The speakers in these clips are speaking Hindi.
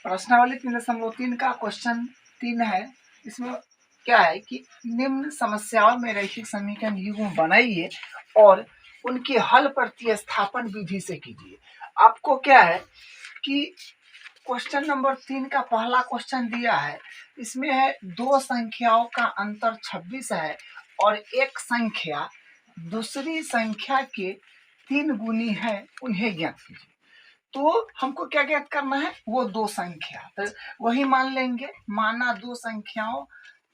प्रश्नावली 3.3 का क्वेश्चन 3 है। इसमें क्या है कि निम्न समस्याओं में रैखिक समीकरण युग्म बनाइए और उनके हल प्रतिस्थापन विधि से कीजिए। आपको क्या है कि क्वेश्चन नंबर 3 का पहला क्वेश्चन दिया है, इसमें है दो संख्याओं का अंतर 26 है और एक संख्या दूसरी संख्या के 3 गुनी है, उन्हें ज्ञात कीजिए। तो हमको क्या ज्ञात करना है, वो दो संख्या, तो वही मान लेंगे, माना दो संख्याओं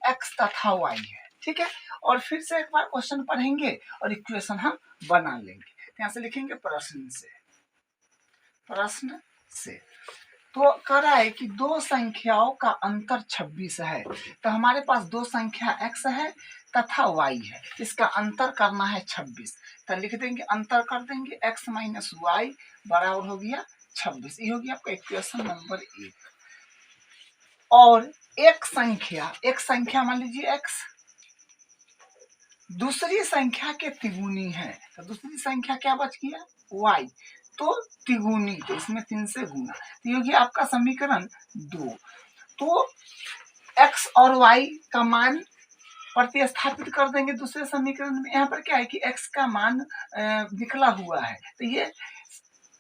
x तथा y है, ठीक है। और फिर से एक बार क्वेश्चन पढ़ेंगे और इक्वेशन हम बना लेंगे। यहाँ से लिखेंगे प्रश्न से। तो कह रहा है कि दो संख्याओं का अंतर 26 है, तो हमारे पास दो संख्या x है तथा y है, इसका अंतर करना है 26। तो लिख देंगे, अंतर कर देंगे, x माइनस वाई बराबर हो गया 26। ये हो गया आपका इक्वेशन नंबर 1। और एक संख्या मान लीजिए x दूसरी संख्या के तिगुनी है, तो दूसरी संख्या क्या बच गया y, तो तिगुनी, तो इसमें 3 से गुना, तो ये हो गया आपका समीकरण 2। तो x और y का मान प्रतिस्थापित कर देंगे दूसरे समीकरण में। यहाँ पर क्या है कि x का मान निकला हुआ है, तो ये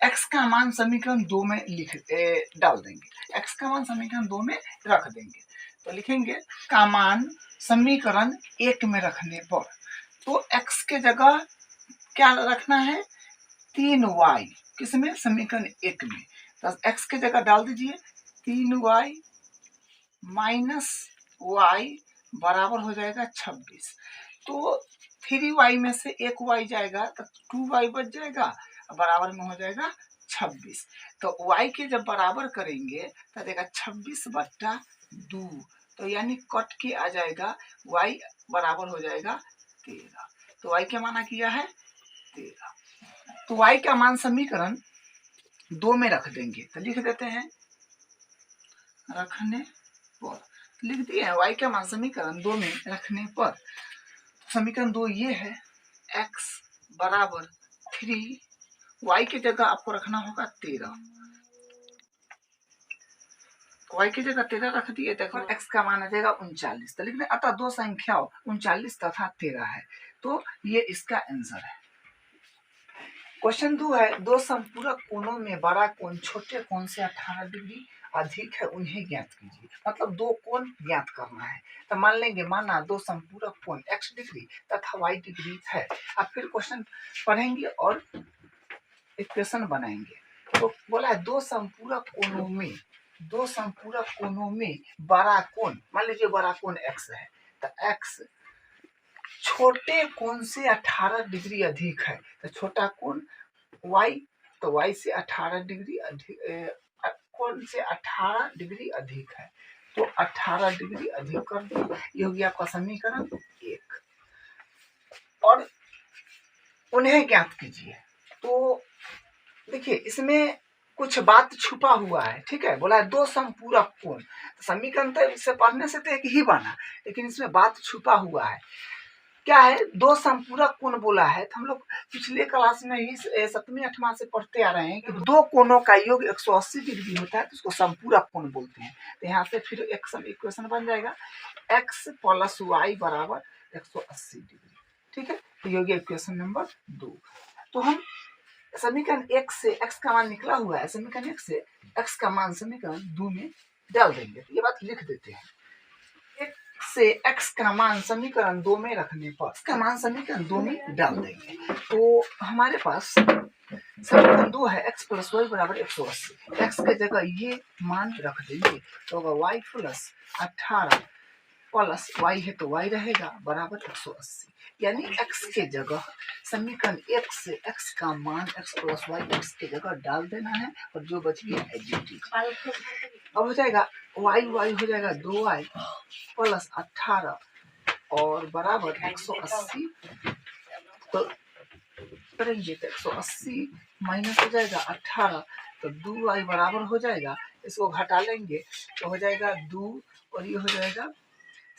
x का मान समीकरण 2 में डाल देंगे, x का मान समीकरण 2 में रख देंगे। तो लिखेंगे का मान समीकरण 1 में रखने पर, तो x के जगह क्या रखना है 3y, किसमें समीकरण 1 में, तो x के जगह डाल दीजिए 3y माइनस y बराबर हो जाएगा 26। तो 3y में से एक y जाएगा तो 2y बच जाएगा, बराबर में हो जाएगा 26। तो y के जब बराबर करेंगे तो देगा 26/2, तो यानी कट के आ जाएगा y बराबर हो जाएगा 13। तो y क्या माना किया है 13। तो y का मान समीकरण 2 में रख देंगे, तो लिख देते हैं रखने पर, लिख दिए हैं y का मान समीकरण 2 में रखने पर। समीकरण 2 ये है, x बराबर 3, y की जगह आपको रखना होगा 13, y की जगह 13 रख दिए, देखो x का मान आ जाएगा 39। तो लिख दें अतः दो संख्याओं 39 तथा 13 है, तो ये इसका आंसर है। क्वेश्चन 2 है, दो संपूरक कोणों में बड़ा कोण छोटे कोण से 18 डिग्री अधिक है, उन्हें ज्ञात कीजिए। मतलब दो कोण ज्ञात करना है, तो मान लेंगे, माना दो संपूरक कोण x डिग्री तथा y डिग्री है। अब फिर क्वेश्चन पढ़ेंगे और इक्वेशन बनाएंगे। तो बोला है दो संपूरक कोणों में बड़ा कोण, मान लीजिए बड़ा कोण x है, तो x छोटे कोण से 18 डिग्री अधिक है, तो छोटा कोण y, तो y से 18 डिग्री अधिक, कोण से 18 डिग्री अधिक है, तो 18 डिग्री अधिक कर दो, ये हो गया आपका समीकरण 1। और उन्हें ज्ञात कीजिए। तो देखिए इसमें कुछ बात छुपा हुआ है, ठीक है। बोला है दो संपूरक कोण, समीकरण तो इसे पढ़ने से तो एक ही बना, लेकिन इसमें बात छुपा हुआ है। क्या है, दो संपूरक कोण बोला है, तो हम लोग पिछले क्लास में ही 7वीं 8वीं से पढ़ते आ रहे हैं कि दो कोणों का योग 180 डिग्री होता है, तो उसको संपूरक कोण बोलते हैं। तो यहाँ से फिर एक इक्वेशन बन जाएगा x प्लस वाई बराबर 180 डिग्री, ठीक है। तो ये हो गया इक्वेशन नंबर 2। तो हम समीकरण 1 से x का मान निकला हुआ है, समीकरण 1 से x का मान समीकरण 2 में डाल देंगे। तो ये बात लिख देते हैं, से x का मान समीकरण 2 में रखने पर x का मान समीकरण 2 में डाल देंगे। तो हमारे पास समीकरण 2 है, x प्लस वाई बराबर 180। x के जगह ये मान रख देंगे, तो अगर y प्लस 18 प्लस y है तो y रहेगा बराबर 180, यानी x के जगह समीकरण 1 से x का मान x प्लस वाई x के जगह डाल देना है, और जो बच गया एडजस्टिंग अब हो जाएगा y हो जाएगा 2y प्लस 18 और बराबर 180। तो करेंगे तो 180 माइनस हो जाएगा 18, तो 2y बराबर हो जाएगा, इसको घटा लेंगे तो हो जाएगा 2 और ये हो जाएगा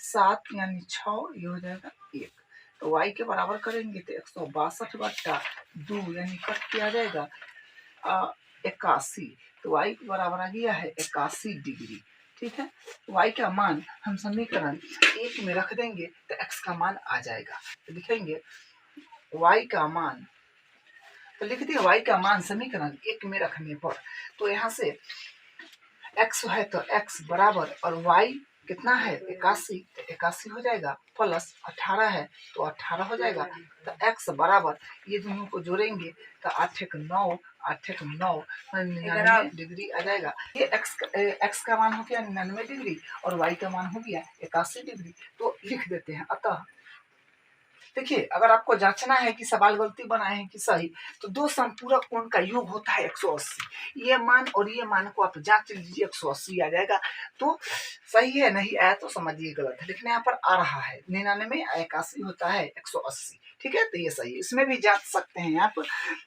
7 यानी 6, ये हो जाएगा 1। तो y के बराबर करेंगे तो 162/2 यानी कट किया जाएगा 81। तो y बराबर आ गया है 81 डिग्री। ठीक है, y का मान हम समीकरण 1 में रख देंगे तो x का मान आ जाएगा। तो लिखेंगे y का मान, तो लिख दिया y का मान समीकरण 1 में रखने पर, तो यहाँ से x है तो x बराबर, और y कितना है 81, तो 81 हो जाएगा, प्लस 18 है तो 18 हो जाएगा। तो x बराबर, ये दोनों को जोड़ेंगे तो 8 एक 9, 8 एक 9, 99 डिग्री आ जाएगा। ये x का मान हो गया 99 डिग्री और y का मान हो गया 81 डिग्री। तो लिख देते हैं। अतः देखिए, अगर आपको जांचना है कि सवाल गलती बनाए हैं कि सही, तो दो संपूरक कोण का योग होता है 180। ये मान और ये मान को आप जांच लीजिए, 180 आ जाएगा। तो सही है, नहीं आया तो समझिए गलत है, लेकिन यहाँ पर आ रहा है 99, 81 होता है 180। ठीक है, तो ये सही है। इसमें भी जांच सकते हैं आप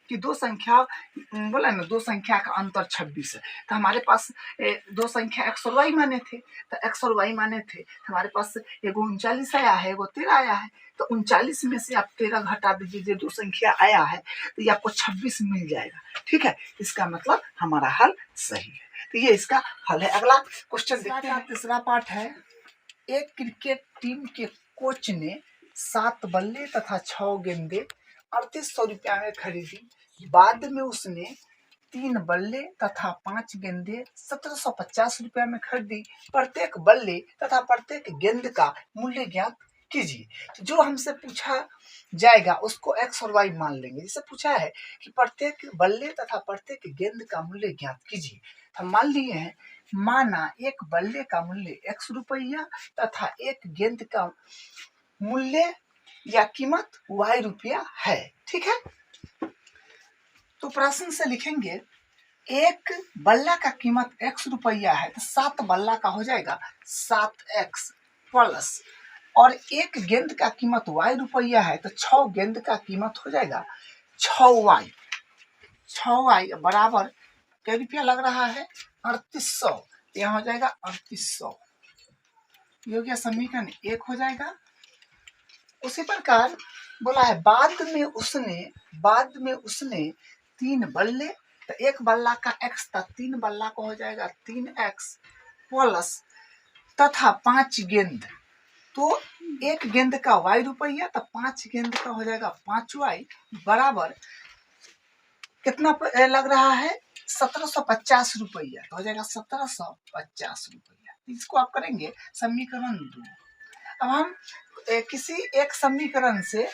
कि दो संख्या, बोला ना, दो संख्या का अंतर 26 है, तो हमारे पास दो संख्या x और y माने थे, तो x और y माने थे, हमारे पास एगो 39 आया है, एगो 13 आया है, तो 39 में से आप 13 घटा दीजिए, जो दो संख्या आया है तो ये आपको 26 मिल जाएगा। ठीक है, इसका मतलब हमारा हल सही है। तो ये इसका हल है। अगला क्वेश्चन देखते हैं। तीसरा पार्ट है, एक क्रिकेट टीम के कोच ने 7 बल्ले तथा 6 गेंदे 3800 रुपया में खरीदी। बाद में उसने 3 बल्ले तथा 5 गेंदे 1750 रुपया में खरीदी। प्रत्येक बल्ले तथा प्रत्येक गेंद का मूल्य ज्ञात कीजिए। तो जो हमसे पूछा जाएगा उसको x और y मान लेंगे। जैसे पूछा है कि प्रत्येक बल्ले तथा प्रत्येक गेंद का मूल्य ज्ञात कीजिए, हम मान लिए हैं, माना एक बल्ले का मूल्य x रुपया तथा एक गेंद का मूल्य या कीमत y रुपया है। ठीक है, तो प्रश्न से लिखेंगे एक बल्ला का कीमत x रुपया है, तो 7 बल्ला का हो जाएगा 7x प्लस, और एक गेंद का कीमत y रुपया है तो 6 गेंद का कीमत हो जाएगा 6y। 6y बराबर क्या रुपया लग रहा है 3800, यहाँ हो जाएगा 3800। ये हो गया समीकरण 1 हो जाएगा। उसी प्रकार बोला है बाद में उसने 3 बल्ले, तो एक बल्ला का x था, 3 बल्ला का हो जाएगा 3x प्लस तथा 5 गेंद, तो एक गेंद का y रुपया, तो 5 गेंद का हो जाएगा 5y बराबर कितना लग रहा है 1750 रुपया, तो हो जाएगा 1750 रुपया। इसको आप करेंगे समीकरण 2। अब हम किसी एक समीकरण से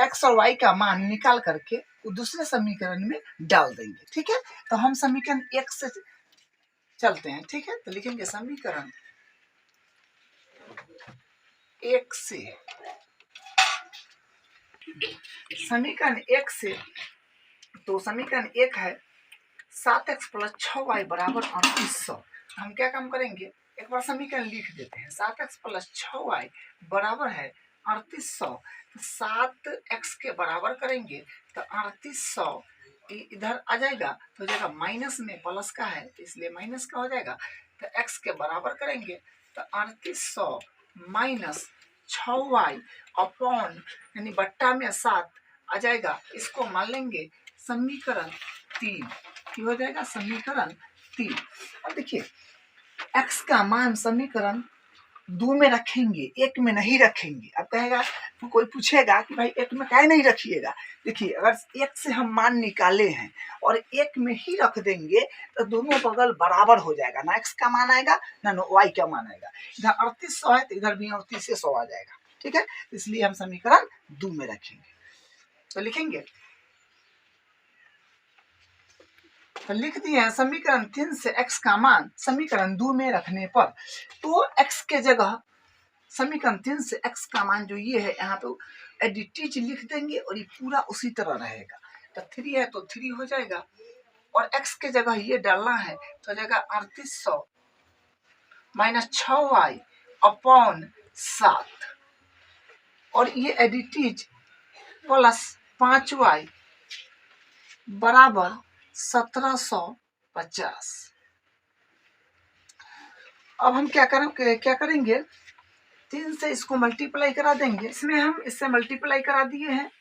x और y का मान निकाल करके दूसरे समीकरण में डाल देंगे। ठीक है, तो हम समीकरण 1 से चलते हैं। ठीक है, तो लिखेंगे समीकरण 1 से, समीकरण 1 से, तो समीकरण 1 है 7x प्लस 6y बराबर 3800। हम क्या काम करेंगे, एक बार समीकरण लिख देते हैं। 7x प्लस 6y बराबर है 3800, तो 7x के बराबर करेंगे तो 3800 इधर आ जाएगा, तो हो जाएगा माइनस में प्लस का है तो इसलिए माइनस का हो जाएगा। तो x के बराबर करेंगे तो 3800 माइनस 6y अपॉन, यानी बट्टा में 7 आ जाएगा। इसको मान लेंगे समीकरण 3, ये हो जाएगा समीकरण 3। अब देखिए x का मान समीकरण 2 में रखेंगे, 1 में नहीं रखेंगे। अब कहेगा, तो कोई पूछेगा कि भाई 1 में काहे नहीं रखिएगा। देखिए, अगर 1 से हम मान निकाले हैं और 1 में ही रख देंगे तो दोनों बगल बराबर हो जाएगा, ना x का मान आएगा ना y का मान आएगा। इधर 3800 है तो इधर भी 3800 आ जाएगा। ठीक है, इसलिए हम समीकरण 2 में रखेंगे। तो लिखेंगे, तो लिख दिए हैं समीकरण 3 से x का मान समीकरण 2 में रखने पर, तो x के जगह समीकरण 3 से x का मान जो ये है यहाँ पे एडिटिव लिख देंगे और ये पूरा उसी तरह रहेगा। तो 3 है तो 3 हो जाएगा, और x के जगह ये डालना है तो हो जाएगा 3800 माइनस 6y अपॉन 7, और ये एडिटिव प्लस 5y बराबर 1750। अब हम क्या करेंगे 3 से इसको मल्टीप्लाई करा देंगे। इसमें हम इससे मल्टीप्लाई करा दिए हैं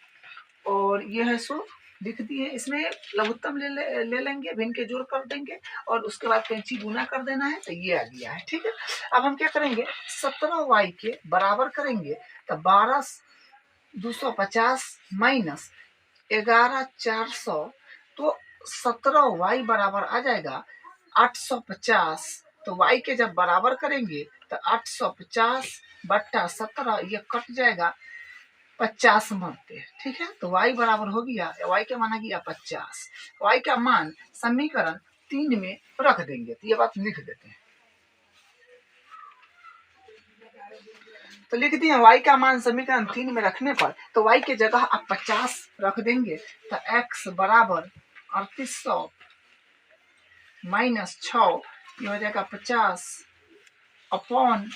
और ये है सो लिख दिए। इसमें लघुत्तम ले लेंगे, भिन्न के जोड़ कर देंगे और उसके बाद कैंची गुना कर देना है, तो ये आ गया है। ठीक है, अब हम क्या करेंगे, 17y के बराबर करेंगे तो 12,250 माइनस 11,400, तो 17y बराबर आ जाएगा 850। तो y के जब बराबर करेंगे तो 850 बट्टा 17, ये कट जाएगा 50 मरते। ठीक है, तो y बराबर हो गया, y का मान आ गया 50। y का मान समीकरण 3 में रख देंगे, तो ये बात लिख देते हैं। तो लिख दिए y का मान समीकरण 3 में रखने पर, तो y के जगह आप 50 रख देंगे, तो x बराबर 3800 माइनस 6, ये हो जाएगा 50 अपॉन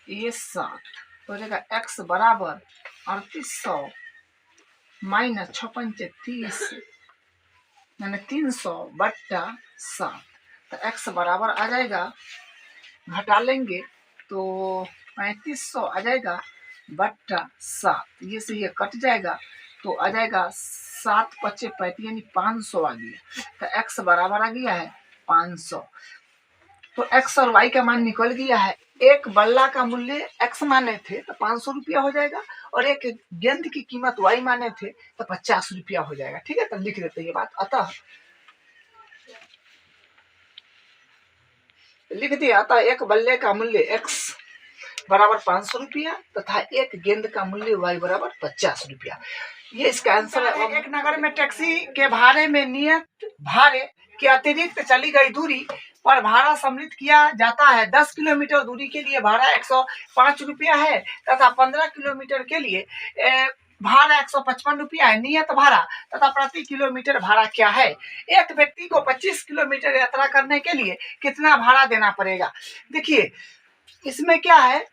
ये 7, तो हो जाएगा x बराबर 3800 माइनस 6 पंचे 30 यानी 300 बट्टा 7, तो x बराबर आ जाएगा, घटा लेंगे तो 3500 आ जाएगा बट्टा 7, ये से ये कट जाएगा तो आ जाएगा 7 पचे 35 यानी 500 आ गया। तो x बराबर आ गया है 500। तो x और y का मान निकल गया है। एक बल्ला का मूल्य x माने थे तो 500 रुपया हो जाएगा, और एक गेंद की कीमत y माने थे तो 50 रुपया हो जाएगा। ठीक है, तो लिख देते हैं ये बात। अतः लिख दिया, अतः एक बल्ले का मूल्य x बराबर 500 रुपया तथा एक गेंद का मूल्य y बराबर 50 रुपया। ये इसका आंसर है। एक नगर में टैक्सी के भाड़े में नियत भाड़े के अतिरिक्त चली गई दूरी पर भाड़ा सम्मिलित किया जाता है। 10 किलोमीटर दूरी के लिए भाड़ा 105 रुपया है तथा 15 किलोमीटर के लिए भाड़ा 155 रुपया है। नियत भाड़ा तथा प्रति किलोमीटर भाड़ा क्या है? एक व्यक्ति को 25 किलोमीटर यात्रा करने के लिए कितना भाड़ा देना पड़ेगा? देखिए, इसमें क्या है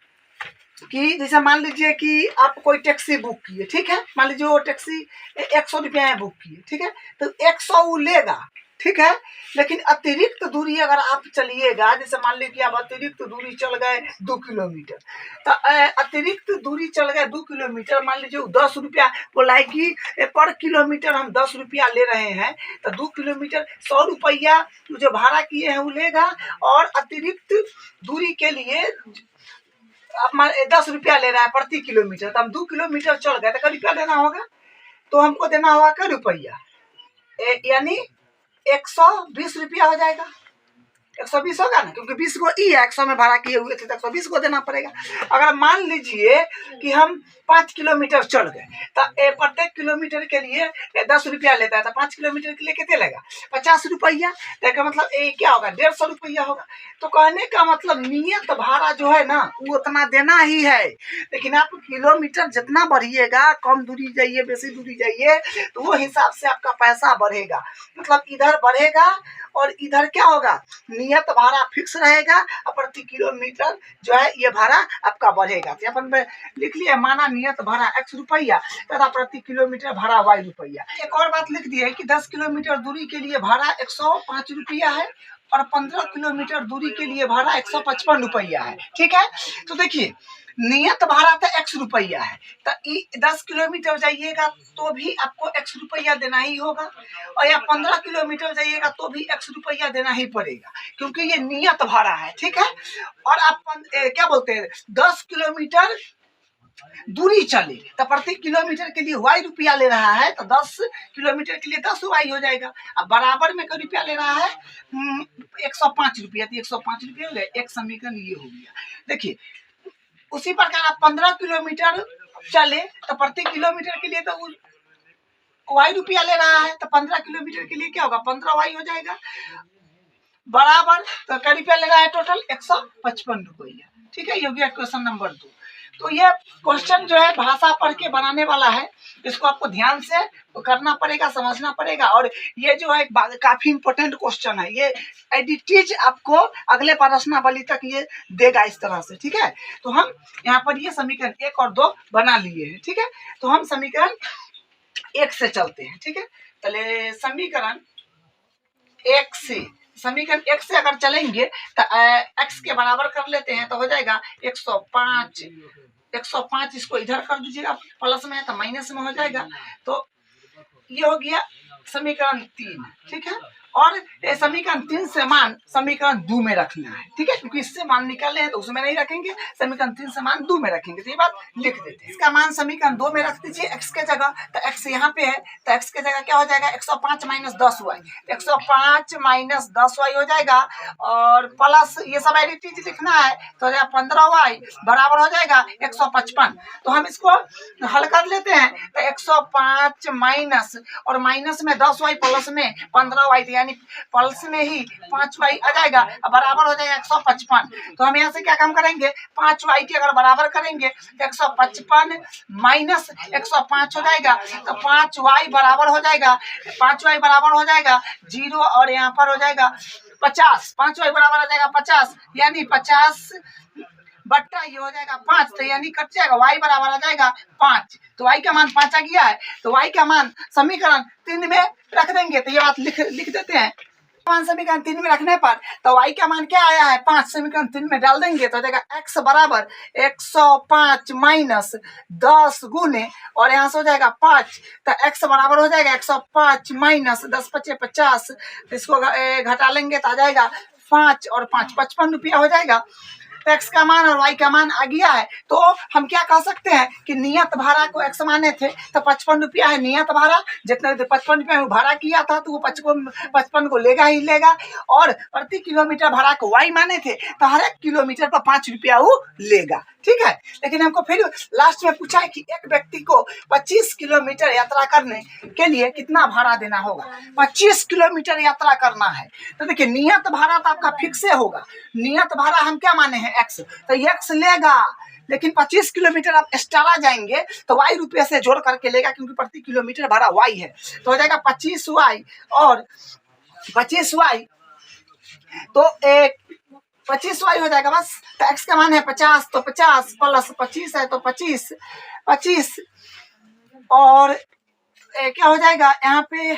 कि जैसे मान लीजिए कि आप कोई टैक्सी बुक किए, ठीक है, मान लीजिए वो टैक्सी 100 रुपया में बुक किए, ठीक है, तो 100 वो लेगा, ठीक है, लेकिन अतिरिक्त दूरी अगर आप चलिएगा, जैसे मान लीजिए कि आप अतिरिक्त दूरी चल गए 2 किलोमीटर, तो अतिरिक्त दूरी चल गए 2 किलोमीटर, मान लीजिए 10 रुपया बोला है कि पर किलोमीटर हम 10 रुपया ले रहे हैं, तो 2 किलोमीटर 100 रुपया जो भाड़ा किए हैं वो लेगा, और अतिरिक्त दूरी के लिए आप 10 रुपया ले रहा है प्रति किलोमीटर, तो हम 2 किलोमीटर चल गए तो क्या रुपया देना होगा? तो हमको देना होगा क्या रुपया, यानी 120 रुपया हो जाएगा। 120 होगा ना, क्योंकि 20 को ई है, 100 में भाड़ा किए हुए थे तो 120 को देना पड़ेगा। अगर मान लीजिए कि हम 5 किलोमीटर चल गए तो प्रत्येक किलोमीटर के लिए 10 रुपया लेता है, तो 5 किलोमीटर के लिए कितने लेगा? 50 रुपया। तो मतलब क्या होगा? 150 रुपया होगा। तो कहने का मतलब नियत भाड़ा जो है ना वो उतना देना ही है, लेकिन आप किलोमीटर जितना बढ़िएगा, कम दूरी जाइए बेसी दूरी जाइए, तो वो हिसाब से आपका पैसा बढ़ेगा। मतलब इधर बढ़ेगा और इधर क्या होगा, नियत भाड़ा फिक्स रहेगा और प्रति किलोमीटर जो है ये भाड़ा आपका बढ़ेगा। तो अपन में लिख लिया, माना नियत भाड़ा x रुपया तथा प्रति किलोमीटर भाड़ा y रुपया। एक और बात लिख दी है कि 10 किलोमीटर दूरी के लिए भाड़ा 105 रुपया है और 15 किलोमीटर दूरी के लिए भाड़ा 155 रुपया है। ठीक है, तो देखिए नियत भाड़ा तो x रुपया है, तो 10 किलोमीटर जाइएगा तो भी आपको x रुपया देना ही होगा, और या 15 किलोमीटर जाइएगा तो भी x रुपया देना ही पड़ेगा, क्योंकि ये नियत भाड़ा है। ठीक है, और आप क्या बोलते हैं 10 किलोमीटर दूरी चले तो प्रति किलोमीटर के लिए y रुपया ले रहा है, तो 10 किलोमीटर के लिए 10 y हो जाएगा। अब बराबर में क्या रुपया ले रहा है? 105 रुपया, तो 105 रुपया हो गया। एक समीकरण ये हो गया। देखिए उसी प्रकार आप 15 किलोमीटर चले तो प्रति किलोमीटर के लिए तो y रुपया ले रहा है, तो 15 किलोमीटर के लिए क्या होगा? 15y हो जाएगा बराबर। तो क्या रुपया ले रहा है? टोटल 155 रुपया। ठीक है, ये हो गया क्वेश्चन नंबर 2। तो ये क्वेश्चन जो है भाषा पढ़ के बनाने वाला है, इसको आपको ध्यान से करना पड़ेगा, समझना पड़ेगा, और ये जो है काफी इंपॉर्टेंट क्वेश्चन है। ये एडिटेज आपको अगले प्रश्नावली तक ये देगा इस तरह से। ठीक है, तो हम यहाँ पर ये समीकरण 1 और 2 बना लिए हैं। ठीक है, तो हम समीकरण 1 से चलते हैं। ठीक है, पहले समीकरण 1 से अगर चलेंगे तो x के बराबर कर लेते हैं, तो हो जाएगा 105। इसको इधर कर दीजिएगा, प्लस में है तो माइनस में हो जाएगा। तो ये हो गया समीकरण 3, ठीक है। और ये समीकरण 3 से मान समीकरण 2 में रखना है, ठीक है, क्योंकि इससे मान निकाले हैं तो उसमें नहीं रखेंगे, समीकरण 3 से मान 2 में रखेंगे। तो ये बात लिख देते हैं। इसका मान समीकरण 2 में रख दीजिए x के जगह, तो x यहाँ पे है तो x के जगह क्या हो जाएगा 105 माइनस 10y, 105 माइनस 10y हो जाएगा और प्लस ये सब एडिटिव लिखना है तो 15y बराबर हो जाएगा 155। तो हम इसको हल कर लेते हैं तो 105 माइनस और माइनस में 10y प्लस में 15y, यानी प्लस में ही 5y आ जाएगा बराबर हो जाएगा 155। तो हम यहाँ से क्या काम करेंगे 5y के अगर बराबर करेंगे तो 155 माइनस 105 हो जाएगा तो 5y बराबर हो जाएगा 0 और यहाँ पर हो जाएगा 50, 5y बराबर हो जाएगा 50, यानी 50 बट्टा ये हो जाएगा 5, तो यानी कट जाएगा y बराबर आ जाएगा 5। तो y का मान 5 आ गया है तो y का मान समीकरण 3 में रख देंगे। तो ये बात लिख देते हैं। मान समीकरण 3 में रखने पर तो y का मान क्या आया है 5, समीकरण 3 में डाल देंगे तो हो जाएगा x बराबर 105 माइनस 10 गुने और यहाँ से हो जाएगा 5, तो x बराबर हो जाएगा 105 माइनस 10 × 5 = 50, तो इसको घटा लेंगे तो आ जाएगा 5 और 5 55 रुपया हो जाएगा। x का मान और y का मान आ गया है तो हम क्या कह सकते हैं कि नियत भाड़ा को x माने थे तो 55 रुपया है नियत भाड़ा, जितना 55 रुपया में भाड़ा किया था तो वो 55 को लेगा ही लेगा, और प्रति किलोमीटर भाड़ा को y माने थे तो हर एक किलोमीटर पर 5 रुपया वो लेगा, ठीक है। लेकिन हमको फिर लास्ट में पूछा है कि एक व्यक्ति को 25 किलोमीटर यात्रा करने के लिए कितना भाड़ा देना होगा। 25 किलोमीटर यात्रा करना है तो देखिए नियत भाड़ा तो आपका फिक्स होगा, नियत भाड़ा हम क्या माने हैं x, तो x लेगा, लेकिन 25 किलोमीटर आप एक्स्ट्रा जाएंगे तो y रुपये से जोड़ करके लेगा क्योंकि प्रति किलोमीटर भाड़ा y है, तो हो जाएगा 25y और 25y तो 25y हो जाएगा बस। तो x का मान है 50 तो 50 प्लस 25 है तो 25 और क्या हो जाएगा यहाँ पे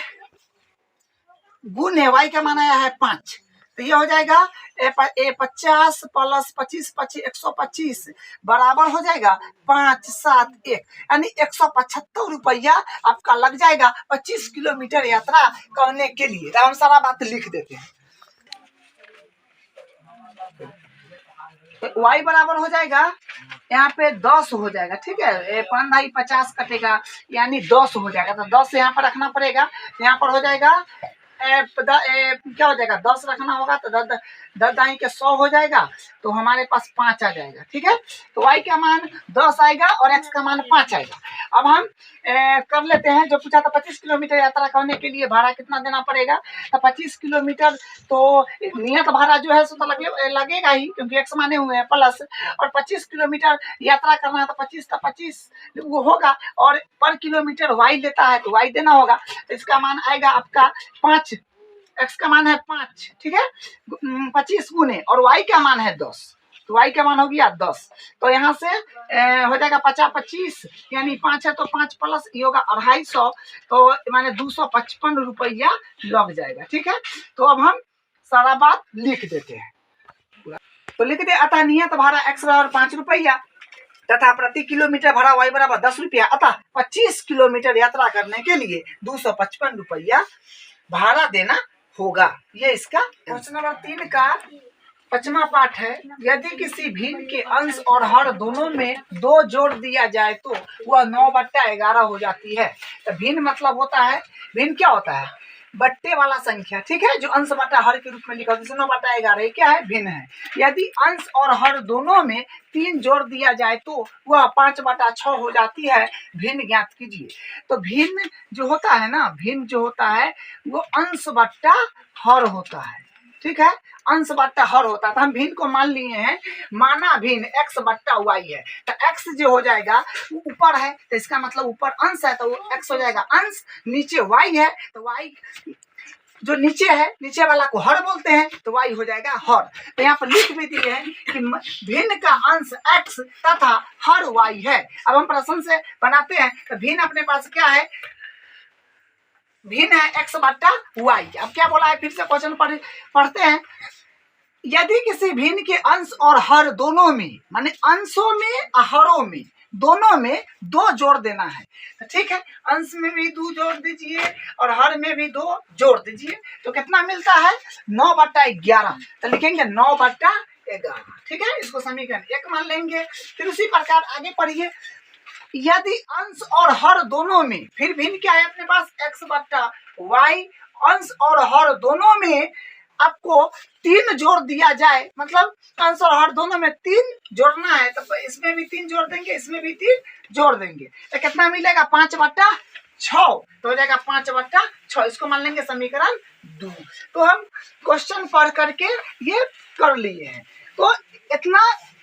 गुण है y का मान आया है 5, तो ये हो जाएगा 50 प्लस 25 125 बराबर हो जाएगा 571, यानी 175 रुपया आपका लग जाएगा 25 किलोमीटर यात्रा करने के लिए। तो हम सारा बात लिख देते हैं। y बराबर हो जाएगा यहाँ पे 10 हो जाएगा, ठीक है, 5 50 कटेगा यानी 10 हो जाएगा, तो 10 यहाँ पर रखना पड़ेगा। यहाँ पर हो जाएगा क्या हो जाएगा 10 रखना होगा तो 10 दाई के 100 हो जाएगा तो हमारे पास 5 आ जाएगा, ठीक है। तो y का मान 10 आएगा और x का मान 5 आएगा। अब हम कर लेते हैं जो पूछा था 25 किलोमीटर यात्रा करने के लिए भाड़ा कितना देना पड़ेगा, तो 25 किलोमीटर तो नियत भाड़ा जो है सो तो लगेगा ही क्योंकि x माने हुए हैं प्लस, और 25 किलोमीटर यात्रा करना है तो 25 वो होगा और पर किलोमीटर y लेता है तो y देना होगा, तो इसका मान आएगा आपका 5, x का मान है 5, ठीक है, 25 गुने और y का मान है 10, तो y का मान हो गया 10, तो यहाँ से हो जाएगा 50 यानी 5 है तो 5 प्लस ये होगा 250, तो माने 255 रुपया लग जाएगा, ठीक है। तो अब हम सारा बात लिख देते हैं, तो लिख दे अतः नियत भाड़ा x बराबर 5 रुपया तथा प्रति किलोमीटर भाड़ा y बराबर 10 रुपया, अतः 25 किलोमीटर यात्रा करने के लिए 255 रुपया भाड़ा देना होगा। ये इसका क्वेश्चन नंबर 3 का 5वां पाठ है। यदि किसी भिन्न के अंश और हर दोनों में 2 जोड़ दिया जाए तो वह 9/11 हो जाती है। तो भिन्न मतलब होता है, भिन्न क्या होता है बट्टे वाला संख्या, ठीक है, जो अंश बटा हर के रूप में लिखा जैसे 9/11 क्या है भिन्न है। यदि अंश और हर दोनों में 3 जोड़ दिया जाए तो वह 5/6 हो जाती है। भिन्न ज्ञात कीजिए। तो भिन्न जो होता है ना, भिन्न जो होता है वो अंश बट्टा हर होता है, ठीक है, अंश बट्टा हर होता है। तो हम भिन्न को मान लिए हैं, माना भिन्न x/y है, तो x जो हो जाएगा ऊपर है तो इसका मतलब ऊपर अंश है तो x हो जाएगा अंश, नीचे y है तो y जो नीचे है नीचे वाला को हर बोलते हैं तो y हो जाएगा हर। तो यहाँ पर लिख भी दिए हैं कि भिन्न का अंश x तथा हर y है। अब हम प्रश्न से बनाते हैं तो भिन्न अपने पास क्या है, भिन्न है x/y। अब क्या बोला है फिर से क्वेश्चन पढ़ते हैं। यदि किसी भिन्न के अंश और हर दोनों में, माने अंशों में और हरों में दोनों में 2 जोड़ देना है। तो ठीक है, अंश में भी 2 जोड़ दीजिए और हर में भी 2 जोड़ दीजिए, तो कितना मिलता है 9/11। तो लिखेंगे 9/11। ठीक है, इसको समीकरण 1 मान लेंगे। फिर उसी प्रकार आगे पढ़िए, यदि अंश और हर दोनों में, फिर भिन्न क्या है अपने पास x/y, अंश और हर दोनों में आपको 3 जोड़ दिया जाए, मतलब अंश और हर दोनों में 3 जोड़ना है, तो इसमें भी 3 जोड़ देंगे, इसमें भी 3 जोड़ देंगे, तो कितना मिलेगा 5/6, तो हो जाएगा 5/6। इसको मान लेंगे समीकरण 2। तो हम क्वेश्चन पढ़ करके ये कर लिए हैं। तो इतना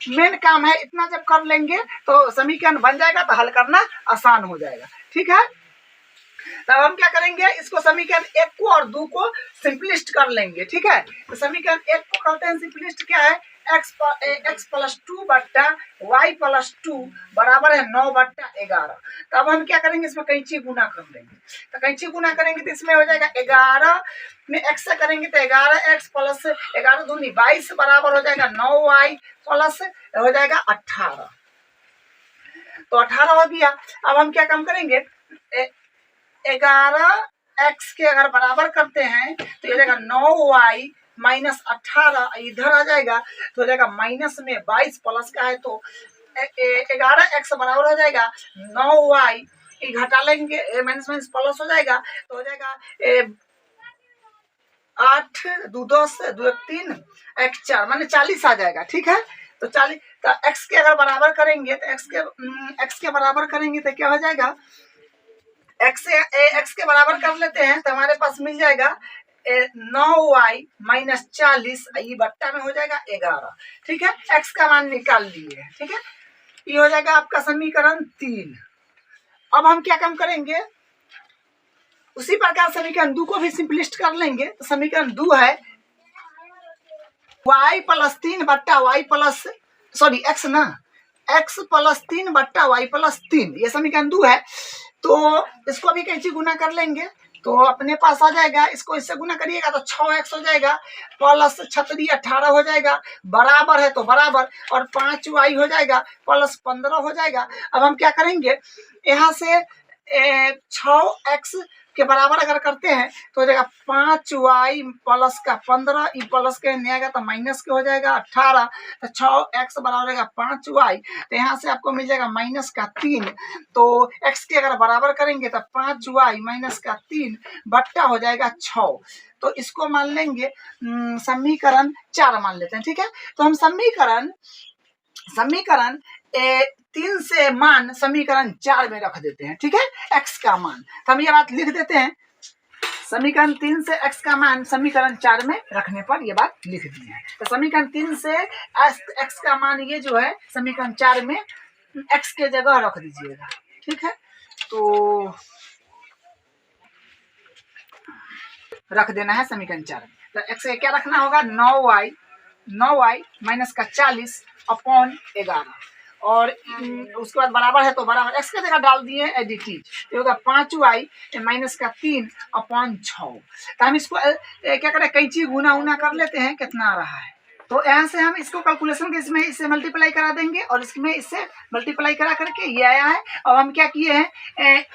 मेन काम है, इतना जब कर लेंगे तो समीकरण बन जाएगा, तो हल करना आसान हो जाएगा। ठीक है, तब हम क्या करेंगे, इसको समीकरण 1 को और 2 को सिंपलिस्ट कर लेंगे। ठीक है, तो समीकरण 1 को करते हैं सिंपलिस्ट, क्या है x + 2/y+2 बराबर है 9/11। तब हम क्या करेंगे, इसमें कैंची गुना कर लेंगे। तो कैंची गुना करेंगे तो इसमें हो जाएगा 11 में x से करेंगे तो 11x + 11 दूनी 22 बराबर हो जाएगा 9y प्लस हो जाएगा 18। तो 18 हो गया। अब हम क्या काम करेंगे, 11x के अगर बराबर करते हैं तो ये हो जाएगा 9y - 18, इधर आ जाएगा तो हो जाएगा माइनस में 22 प्लस का है तो 11x बराबर हो जाएगा 9y, घटा लेंगे माइनस प्लस हो जाएगा तो हो जाएगा 8 2 10 2 1 3 1 4 माने 40 आ जाएगा। ठीक है, तो 40, तो x के अगर बराबर करेंगे तो x के बराबर करेंगे तो क्या हो जाएगा, x के बराबर कर लेते हैं तो हमारे पास मिल जाएगा 9y - 40, ये बट्टा में हो जाएगा 11। ठीक है, x का मान निकाल लिए। ठीक है, ये हो जाएगा आपका समीकरण 3। अब हम क्या काम करेंगे, उसी प्रकार समीकरण 2 को भी सिंपलिस्ट कर लेंगे। तो समीकरण 2 है y + 3/y प्लस x ना x + 3/y+3, ये समीकरण 2 है। तो इसको भी कैसे गुना कर लेंगे, तो अपने पास आ जाएगा, इसको इससे गुना करिएगा तो 6x हो जाएगा प्लस 36 18 हो जाएगा, बराबर है तो बराबर, और 5y हो जाएगा प्लस 15 हो जाएगा। अब हम क्या करेंगे, यहाँ से 6x के बराबर अगर करते हैं तो हो जाएगा 5y प्लस का 15, ई प्लस के नहीं आएगा तो माइनस के हो जाएगा 18, तो 6x बराबर रहेगा 5y, तो यहाँ से आपको मिल जाएगा माइनस का 3, तो x के अगर बराबर करेंगे तो 5y - का 3 बट्टा हो जाएगा 6। तो इसको मान लेंगे समीकरण 4 मान लेते हैं। ठीक है, तो हम समीकरण 3 से मान समीकरण 4 में रख देते हैं। ठीक है, x का मान, तो हम ये बात लिख देते हैं, समीकरण 3 से x का मान समीकरण 4 में रखने पर ये बात लिख दी है। तो समीकरण 3 से x का मान ये जो है समीकरण 4 में x के जगह रख दीजिएगा। ठीक है, तो रख देना है समीकरण 4 में। तो x क्या रखना होगा, 9y - का 40 अपॉन 11, और उसके बाद बराबर है तो बराबर x की जगह डाल दिए एडिटिव, ये होगा 5y - का 3 अपॉन 6। तो हम इसको क्या करें, कैंची गुना उना कर लेते हैं कितना आ रहा है। तो यहाँ से हम इसको कैलकुलेशन के इसमें इससे मल्टीप्लाई करा देंगे और इसमें इससे मल्टीप्लाई करा करके ये आया है। अब हम क्या किए हैं,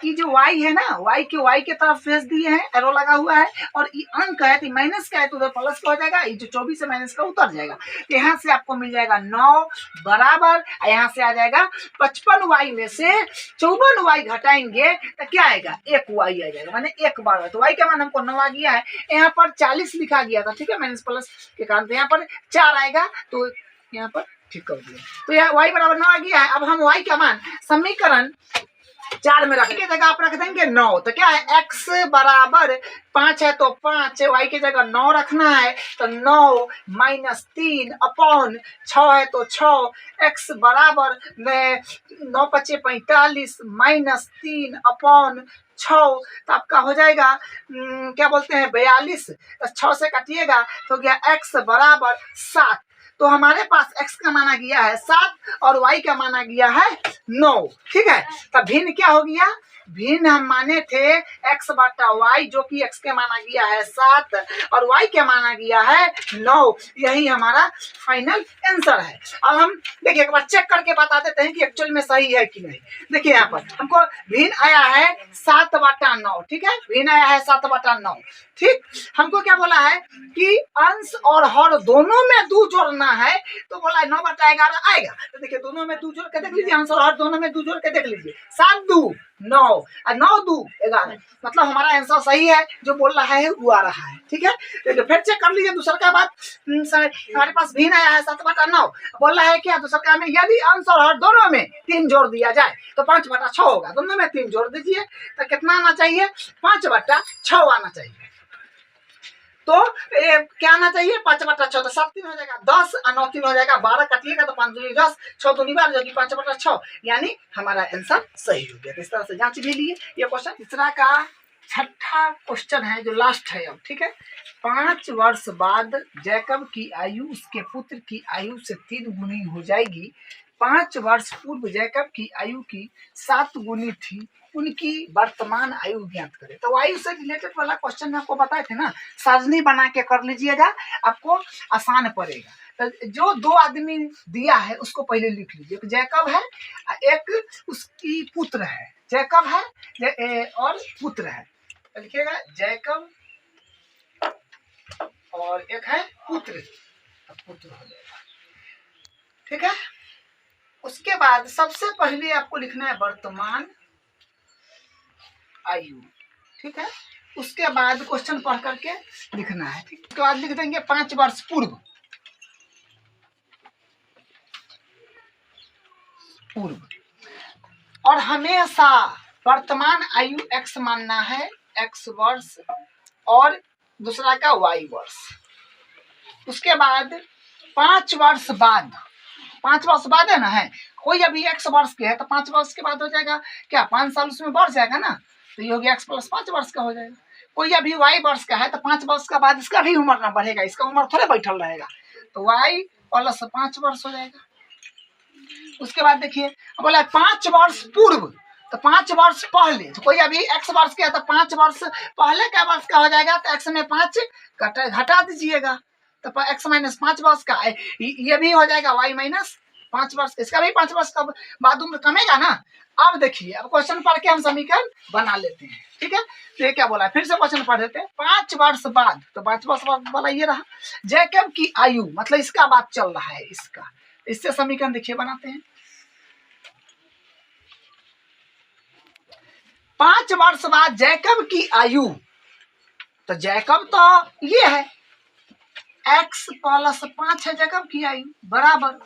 ये जो y है ना, y के तरफ फेस दिए हैं, एरो लगा हुआ है, और ये अंक है तो माइनस का है तो उधर प्लस का हो जाएगा, ये जो 24 है माइनस का उतर जाएगा। तो यहाँ से आपको मिल जाएगा 9 बराबर, यहाँ से आ जाएगा 55y में से 54y घटाएंगे तो क्या आएगा, 1y आ जाएगा, माने 1 बार। तो y का मान हमको 9 आ गया है, यहाँ पर 40 लिखा गया था। ठीक है, माइनस प्लस के कारण, तो यहाँ पर 4 आएगा, तो यहाँ पर ठीक कर दिया, तो यहाँ y बराबर 9 आ गया है। अब हम y का मान समीकरण 4 में रखने की जगह आप रख देंगे 9, तो क्या है, x बराबर 5 है तो 5, y की जगह 9 रखना है तो 9 - 3 अपॉन 6 है तो 6, x बराबर 9 × 5 = 45 - 3 अपॉन 6, तो आपका हो जाएगा क्या बोलते हैं 42, तो 6 से काटिएगा तो गया x बराबर 7। तो हमारे पास x का माना गया है 7 और y का माना गया है 9। ठीक है, तब भिन्न क्या हो गया, भिन्न हम माने थे x बटा y, जो कि x के माना गया है 7 और y के माना गया है 9। यही हमारा फाइनल आंसर है। अब हम देखिए एक बार चेक करके बता देते हैं कि एक्चुअल में सही है कि नहीं। देखिए यहाँ पर हमको भिन्न आया है 7 बटा 9, ठीक है, भिन्न आया है 7 बटा 9। ठीक, हमको क्या बोला है कि अंश और हर दोनों में 2 जोड़ना है, तो बोला है 9 बटा 11 आएगा। तो देखिए दोनों में 2 जोड़ के देख लीजिए, अंश और हर दोनों में 2 जोड़ के देख लीजिए, 7 2 9 और 9 2 11, मतलब हमारा आंसर सही है, जो बोल रहा है वो आ रहा है। ठीक है, तो फिर चेक कर लीजिए दूसरा का बात। हमारे पास भिन्न आया है 7 बटा 9, बोल रहा है क्या दूसरा का में यदि अंश और हर दोनों में 3 जोड़ दिया जाए तो 5 बटा 6 होगा। दोनों में 3 जोड़ दीजिए तो कितना आना चाहिए, 5 बटा 6 आना चाहिए। तो क्या आना चाहिए, 5 बटा 6, तो 7 3 हो जाएगा 10 और 9 3 हो जाएगा 12, काटिएगा तो 5 दूनी 10, 6 दूनी 12 जो कि 5 बटा 6, यानी हमारा आंसर सही हो गया। तो इस तरह से जांच भी लिए ये क्वेश्चन। तीसरा का छठा क्वेश्चन है जो लास्ट है अब। ठीक है, 5 वर्ष बाद जैकब की आयु उसके पुत्र की आयु से 3 गुनी हो जाएगी। 5 वर्ष पूर्व जैकब की आयु की 7 गुनी थी, उनकी वर्तमान आयु ज्ञात करें। तो आयु से रिलेटेड वाला क्वेश्चन में आपको बताए थे ना, सारणी बना के कर लीजिएगा, आपको आसान पड़ेगा। तो जो 2 आदमी दिया है उसको पहले लिख लीजिए, एक जैकब है, एक उसकी पुत्र है, जैकब है और पुत्र है, लिखिएगा जैकब और एक है पुत्र, पुत्र हो जाएगा। ठीक है, उसके बाद सबसे पहले आपको लिखना है वर्तमान आयु। ठीक है, उसके बाद क्वेश्चन पढ़ करके लिखना है। ठीक, उसके बाद लिख देंगे 5 वर्ष पूर्व, और हमेशा वर्तमान आयु x मानना है, x वर्ष और दूसरा का y वर्ष। उसके बाद 5 वर्ष बाद, 5 वर्ष बाद है ना, है कोई अभी x वर्ष के है तो 5 वर्ष के बाद हो जाएगा क्या, 5 साल उसमें बढ़ जाएगा ना, तो ये हो गया x प्लस 5 वर्ष का हो जाएगा। कोई अभी y वर्ष का है तो 5 वर्ष का बाद इसका भी उम्र ना बढ़ेगा, इसका उम्र थोड़े बैठल रहेगा, तो y प्लस 5 वर्ष हो जाएगा। उसके बाद देखिए बोला 5 वर्ष पूर्व, तो 5 वर्ष पहले, तो कोई अभी x वर्ष का है तो 5 वर्ष पहले का वर्ष का हो जाएगा, तो x में 5 घटा दीजिएगा, तो x माइनस 5 वर्ष का ये भी हो जाएगा y माइनस 5 वर्ष, इसका भी 5 वर्ष का बाद उम्र कमेगा ना। अब देखिए, अब क्वेश्चन पढ़ के हम समीकरण बना लेते हैं। ठीक है, तो ये क्या बोला, फिर से क्वेश्चन पढ़ देते हैं। 5 वर्ष बाद, तो 5 वर्ष बाद वाला ये रहा, जैकब की आयु, मतलब इसका बात चल रहा है, इसका, इससे समीकरण देखिए बनाते हैं। 5 वर्ष बाद जैकब की आयु, तो जैकब तो ये है, x प्लस 5 है जैकब की आयु, बराबर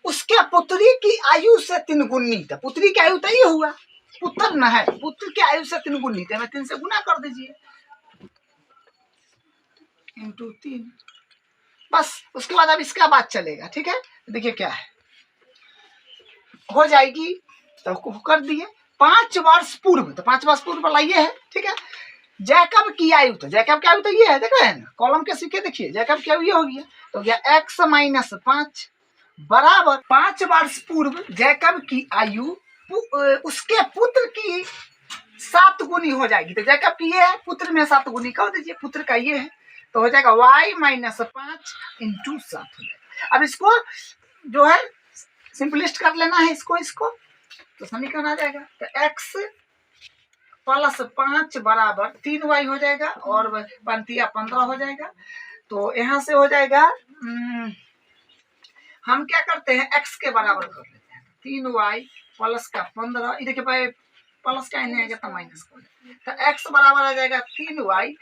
उसके पुत्री की आयु से 3 गुनी, तो पुत्री की आयु तो ये हुआ, पुत्र न है, पुत्र की आयु से 3 गुनी, तो 3 से गुना कर दीजिए इंटू 3, बस। उसके बाद अब इसका बात चलेगा। ठीक है, देखिए क्या है, हो जाएगी, तो कर दिए 5 वर्ष पूर्व, तो 5 वर्ष पूर्व वाला ये है। ठीक है, जैकब की आयु, तो जैकब की आयु तो ये है, देख रहे हैं ना, कॉलम के सीखे देखिए, जैकब की आयु ये हो गया, तो गया x माइनस 5 बराबर 5 वर्ष पूर्व जैकब की आयु उसके पुत्र की 7 गुनी हो जाएगी, तो जैकब की ये है, पुत्र में 7 गुनी कर दीजिए, पुत्र का ये है, तो हो जाएगा y माइनस 5 इंटू 7 हो जाएगा। अब इसको जो है सिंपलिस्ट कर लेना है, इसको तो समीकरण आ जाएगा, तो x प्लस 5 बराबर 3y हो जाएगा और 15 हो जाएगा। तो यहाँ से हो जाएगा, हम क्या करते हैं, x के बराबर कर लेते हैं, 3y प्लस का 15, ये देखिए भाई प्लस का नहीं आएगा तो माइनस कर, तो x बराबर आ जाएगा 3y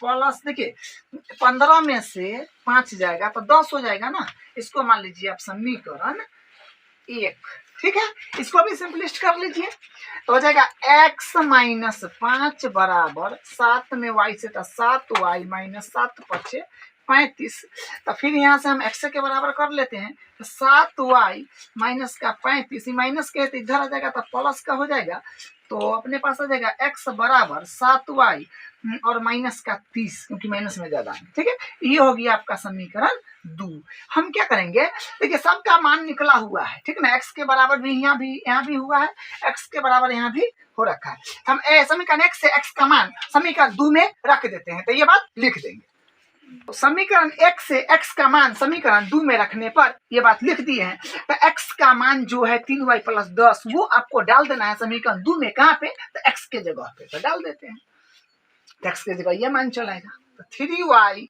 प्लस, देखिए 15 में से 5 जाएगा तो 10 हो जाएगा ना, इसको मान लीजिए आप समीकरण 1। ठीक है, इसको भी सिंपलिस्ट कर लीजिए, तो हो जाएगा x माइनस 5 बराबर 7 में y से था 7y माइनस 7 पचे 35। तो फिर यहाँ से हम x के बराबर कर लेते हैं, तो 7y माइनस का 35, माइनस के तो इधर आ जाएगा तो प्लस का हो जाएगा, तो अपने पास आ जाएगा x बराबर 7y और माइनस का 30, क्योंकि माइनस में ज्यादा है। ठीक है, ये हो गया आपका समीकरण 2। हम क्या करेंगे, देखिए सबका मान निकला हुआ है, ठीक है ना, x के बराबर भी यहाँ भी हुआ है, x के बराबर यहाँ भी हो रखा है। हम समीकरण 1 से x का मान समीकरण 2 में रख देते हैं, तो ये बात लिख देंगे। तो समीकरण 1 से x का मान समीकरण 2 में रखने पर ये बात लिख दी है, तो x का मान जो है 3y + 10 वो आपको डाल देना है समीकरण 2 में, कहाँ पे, तो x के जगह पे, तो डाल देते हैं, x के जगह ये मान चलाएगा, तो 3y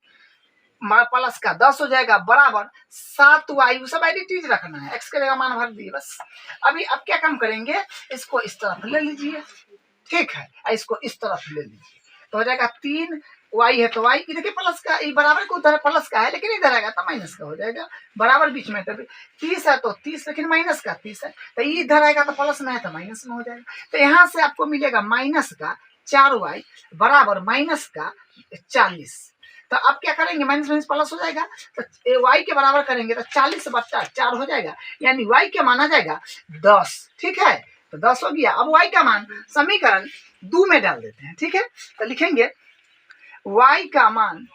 प्लस का 10 हो जाएगा बराबर 7y, सब एडिटीज रखना है, x के जगह मान भर दिए बस। अभी अब क्या काम करेंगे, इसको इस तरफ ले लीजिए, ठीक है, इसको इस तरफ ले लीजिए, तो हो जाएगा 3y है, तो y की देखिए प्लस का, ये बराबर को उधर प्लस का है, लेकिन इधर आएगा तो माइनस का हो जाएगा, बराबर बीच में, तो 30 है तो 30, लेकिन माइनस का 30 है, तो ये इधर आएगा तो प्लस में है तो माइनस में हो जाएगा। तो यहाँ से आपको मिलेगा माइनस का 4y बराबर माइनस का 40। तो अब क्या करेंगे, माइनस माइनस प्लस हो जाएगा, तो y के बराबर करेंगे तो 40/4 हो जाएगा, यानी y के मान आ जाएगा 10। ठीक है, तो 10 हो गया। अब y का मान समीकरण 2 में डाल देते हैं, ठीक है, तो लिखेंगे y का मान,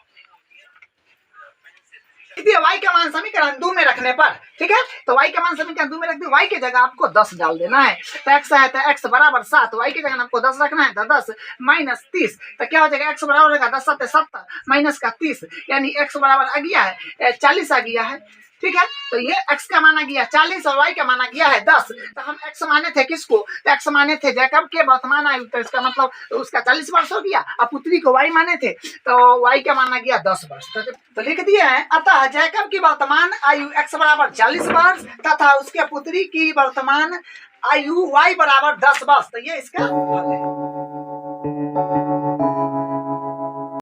y का मान समीकरण 2 में रखने पर, ठीक है, तो y का मान समीकरण 2 में रख दिया, y की जगह आपको 10 डाल देना है, तो x है तो x बराबर 7, y की जगह आपको 10 रखना है, तो 10 माइनस 30, तो क्या हो जाएगा, x बराबर हो जाएगा 10 × 7 = 70 माइनस का 30, यानी x बराबर आ गया है 40 आ गया है। ठीक है, तो ये x का माना गया 40 और y का माना गया है 10। तो हम x माने थे किसको, तो x माने थे जैकब के वर्तमान आयु, तो इसका मतलब उसका 40 वर्ष हो गया। अब पुत्री को y माने थे, तो y का माना गया 10 वर्ष, तो लिख दिए हैं। अतः जैकब की वर्तमान आयु x बराबर 40 वर्ष तथा उसके पुत्री की वर्तमान आयु y बराबर 10 वर्ष, तो ये इसका हल है।